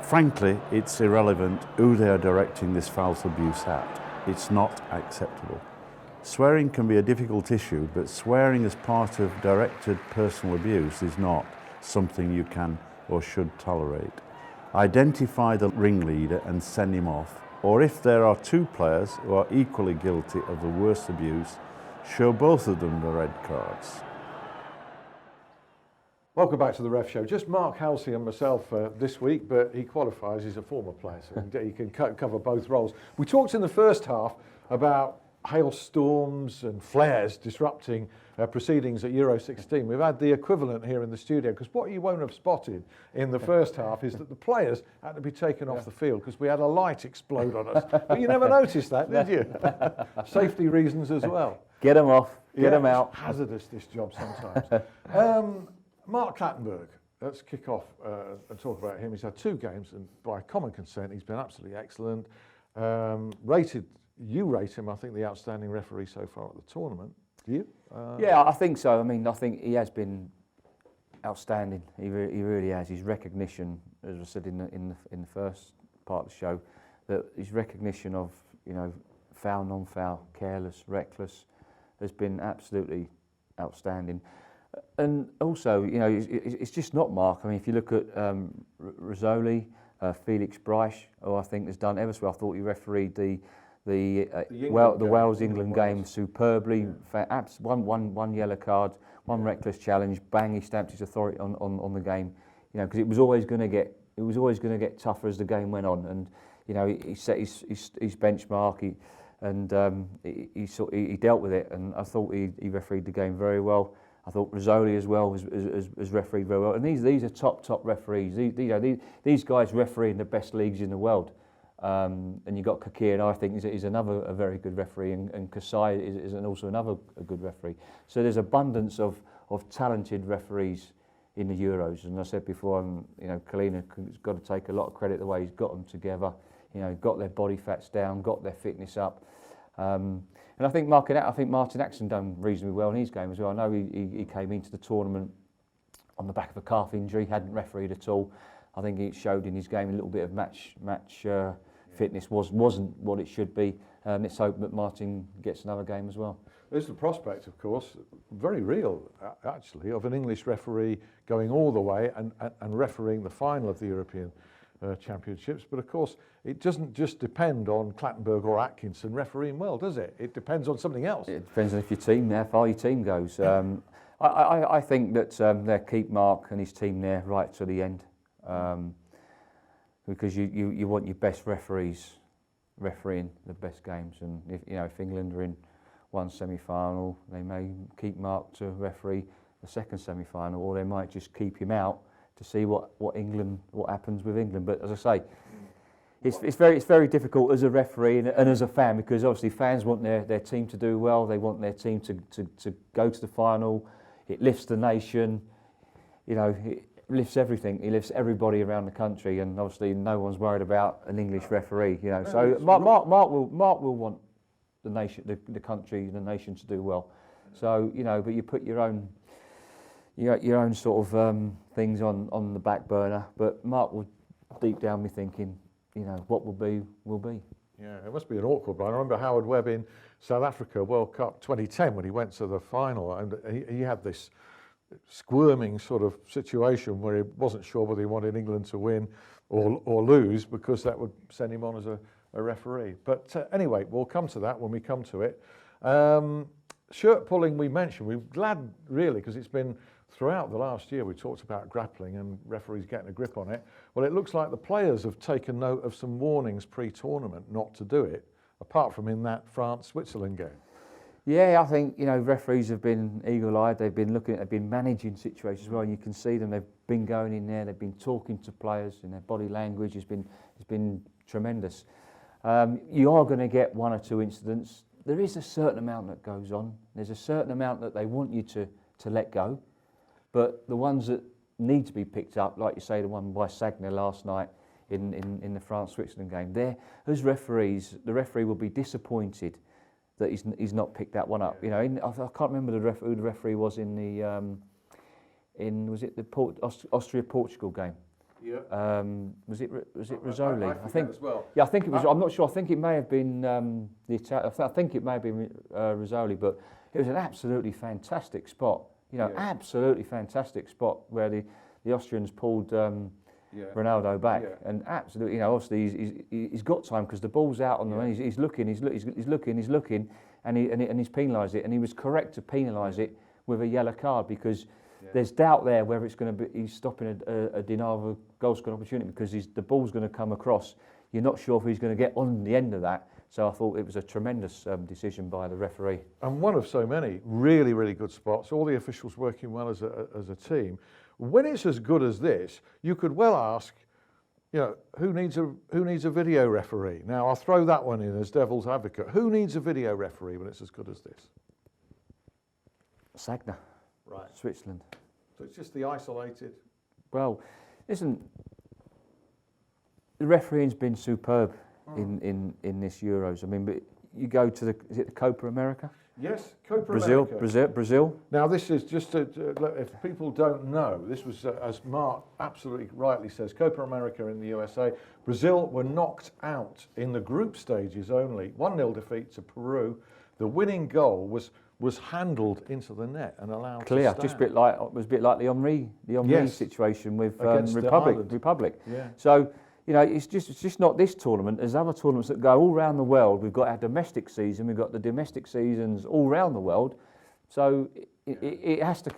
Frankly, it's irrelevant who they are directing this foul abuse at. It's not acceptable. Swearing can be a difficult issue, but swearing as part of directed personal abuse is not something you can or should tolerate. Identify the ringleader and send him off, or if there are two players who are equally guilty of the worst abuse, show both of them the red cards. Welcome back to the Ref Show. Just Mark, Halsey and myself this week, but he qualifies, he's a former player, so he can cover both roles. We talked in the first half about hailstorms and flares disrupting proceedings at Euro 16. We've had the equivalent here in the studio, because what you won't have spotted in the first half is that the players had to be taken off the field because we had a light explode on us. But you never noticed that, did you? Safety reasons as well. Get them off, get them out. It's hazardous, this job sometimes. Mark Clattenburg, let's kick off and talk about him. He's had 2 games, and by common consent, he's been absolutely excellent. You rate him, I think, the outstanding referee so far at the tournament. Do you? Yeah, I think so. I mean, I think he has been outstanding. He really has. His recognition, as I said in the first part of the show, that his recognition of, you know, foul, non-foul, careless, reckless, has been absolutely outstanding. And also, you know, it's just not Mark. I mean, if you look at Rizzoli, Felix Breisch, who I think has done ever so well. I thought he refereed the Wales-England game superbly. One yellow card, one reckless challenge. Bang! He stamped his authority on the game. You know, because it was always going to get tougher as the game went on. And you know, he set his benchmark. He dealt with it. And I thought he refereed the game very well. I thought Rizzoli as well has refereed very well. And these are top referees. These guys referee in the best leagues in the world. And you've got Kaki, and I think is another a very good referee, and Kasai is also another a good referee. So there's abundance of talented referees in the Euros. And I said before, you know, Kalina's got to take a lot of credit the way he's got them together. You know, got their body fats down, got their fitness up. And I think Martin Axon done reasonably well in his game as well. I know he came into the tournament on the back of a calf injury, hadn't refereed at all. I think it showed in his game a little bit of match fitness wasn't what it should be. Let's hope that Martin gets another game as well. There's the prospect, of course, very real actually, of an English referee going all the way and refereeing the final of the European Championships. But of course, it doesn't just depend on Clattenburg or Atkinson refereeing well, does it? It depends on something else. It depends on how far your team goes. I think that they'll keep Mark and his team there right to the end, because you want your best referees refereeing the best games. And if England are in one semi-final, they may keep Mark to referee the second semi-final, or they might just keep him out to see what happens with England. But as I say, it's very difficult as a referee and as a fan, because obviously fans want their team to do well. They want their team to go to the final. It lifts the nation. You know, it lifts everything. It lifts everybody around the country, and obviously no one's worried about an English referee. You know, so Mark will want the nation, the country, the nation to do well. So you know, but you put your own sort of things on the back burner. But Mark will deep down be thinking, you know, what will be, will be. Yeah, it must be an awkward one. I remember Howard Webb in South Africa World Cup 2010 when he went to the final, and he had this squirming sort of situation where he wasn't sure whether he wanted England to win or lose, because that would send him on as a referee. But anyway, we'll come to that when we come to it. Shirt pulling we mentioned. We're glad really, because it's been throughout the last year we talked about grappling and referees getting a grip on it. Well, it looks like the players have taken note of some warnings pre-tournament not to do it, apart from in that France-Switzerland game. Yeah, I think, you know, referees have been eagle-eyed. They've been managing situations as well, and you can see them. They've been going in there. They've been talking to players, and their body language has been tremendous. You are going to get one or two incidents. There is a certain amount that goes on. There's a certain amount that they want you to let go. But the ones that need to be picked up, like you say, the one by Sagna last night in the France-Switzerland game, there, as referees, the referee will be disappointed that he's not picked that one up. You know, I can't remember who the referee was in the was it the Austria-Portugal game. Yeah. Was it I Rizzoli? forget as well. Yeah, I think it was. I'm not sure. I think it may have been the Italian. I think it may have been Rizzoli, but it was an absolutely fantastic spot. You know, Yeah. absolutely fantastic spot where the Austrians pulled Ronaldo back, and absolutely, you know, obviously he's got time because the ball's out on the run. He's looking, and he's penalised it, and he was correct to penalise it with a yellow card because there's doubt there whether it's going to be he's stopping a denial of a goal scoring opportunity because the ball's going to come across. You're not sure if he's going to get on the end of that. So I thought it was a tremendous decision by the referee. And one of so many really, really good spots. All the officials working well as a team. When it's as good as this, you could well ask, you know, who needs a video referee? Now I'll throw that one in as devil's advocate. Who needs a video referee when it's as good as this? Sagna, right? Switzerland. So it's just the isolated. Well, listen, the refereeing's been superb in this Euros. I mean, but you go to is it the Copa America? Yes, Copa Brazil, America. Brazil. Now this is just if people don't know, this was as Mark absolutely rightly says, Copa America in the USA. Brazil were knocked out in the group stages only. 1-0 defeat to Peru. The winning goal was handled into the net and allowed clear. to stand. Just a bit like it was a bit like the Henry situation with Against Republic. Yeah. So you know, it's just not this tournament. There's other tournaments that go all around the world. We've got our domestic season. We've got the domestic seasons all around the world. So it has to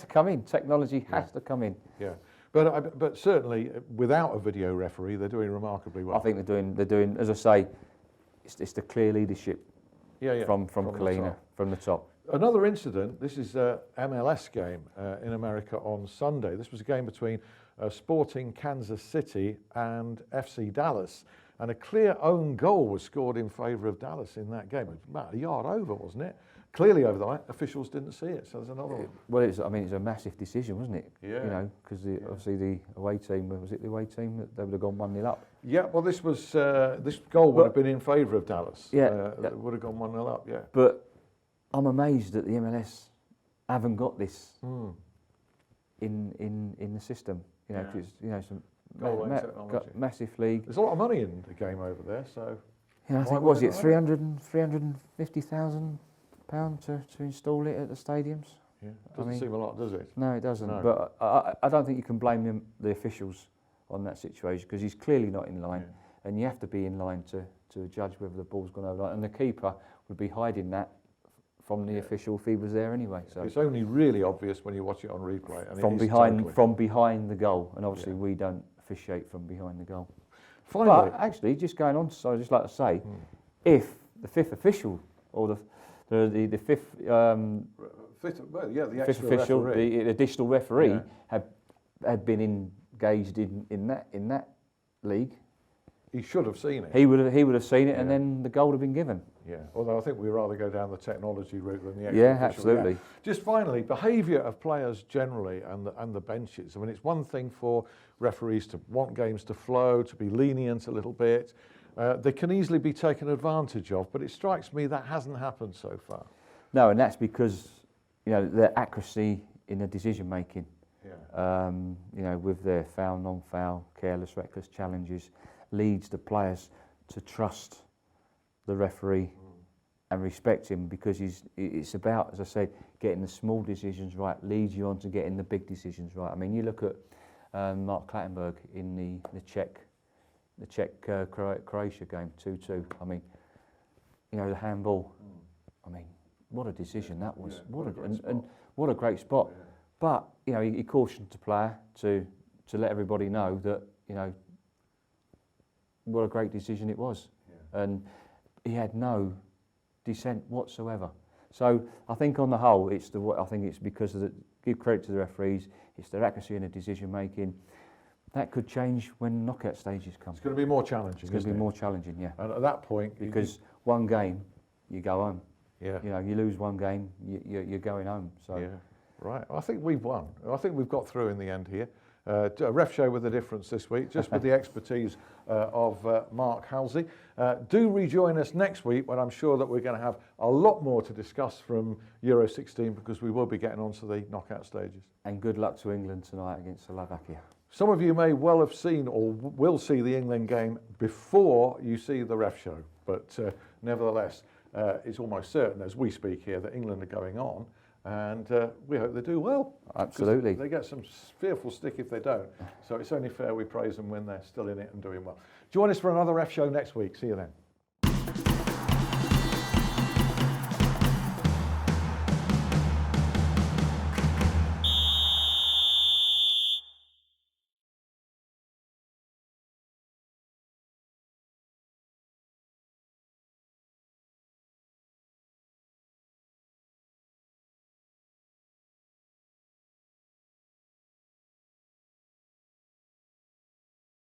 come in. Technology has to come in. Yeah, but certainly without a video referee, they're doing remarkably well. I think they're doing. As I say, it's the clear leadership. From Kalina, from the top. Another incident. This is a MLS game in America on Sunday. This was a game between Sporting Kansas City and FC Dallas, and a clear own goal was scored in favour of Dallas in that game. It was about a yard over, wasn't it? Clearly over the line. Officials didn't see it, so there's another one. Well, it's a massive decision, wasn't it? Yeah. You know, because obviously the away team, was it the away team that they would have gone 1-0 up? Yeah. Well, this goal would have been in favour of Dallas. Yeah. It would have gone 1-0 up. Yeah. But I'm amazed that the MLS haven't got this in the system. You know, because some massive league. There's a lot of money in the game over there, so. You know, I think was it 350,000 pound to install it at the stadiums. Yeah, doesn't seem a lot, does it? No, it doesn't. No. But I don't think you can blame the officials on that situation because he's clearly not in line, and you have to be in line to judge whether the ball's gone over line. And the keeper would be hiding that from the official if he was there anyway. So it's only really obvious when you watch it on replay. And from behind the goal, and obviously we don't officiate from behind the goal. Finally, but actually, just going on, so I'd just like to say, if the fifth official or the fifth the fifth official, the additional referee had been engaged in that league, he should have seen it. He would have seen it, and then the goal would have been given. Yeah, although I think we'd rather go down the technology route than the extra absolutely. Yeah. Just finally, behaviour of players generally and the benches. I mean, it's one thing for referees to want games to flow, to be lenient a little bit. They can easily be taken advantage of, but it strikes me that hasn't happened so far. No, and that's because their accuracy in the decision making. Yeah. With their foul, non-foul, careless, reckless challenges, leads the players to trust the referee and respect him because it's about, as I said, getting the small decisions right, leads you on to getting the big decisions right. I mean, you look at Mark Clattenburg in the Czech Croatia game, 2-2. I mean, the handball. I mean, what a decision that was! Yeah, what a great spot. Yeah. But he cautioned the player to let everybody know that what a great decision it was, and he had no dissent whatsoever. So I think on the whole, it's because of give credit to the referees. It's their accuracy in the decision making. That could change when knockout stages come. It's going to be more challenging. It's going to be more challenging, yeah. And at that point, because one game, you go home. Yeah. You lose one game, you're going home. So. Yeah. Right. I think we've won. I think we've got through in the end here. A ref show with a difference this week, just with the expertise of Mark Halsey. Do rejoin us next week when I'm sure that we're going to have a lot more to discuss from Euro 16 because we will be getting on to the knockout stages. And good luck to England tonight against Slovakia. Some of you may well have seen or will see the England game before you see the ref show, but nevertheless, it's almost certain as we speak here that England are going on, and we hope they do well. Absolutely. They get some fearful stick if they don't, so it's only fair we praise them when they're still in it and doing well. Join us for another ref show next week. See you then.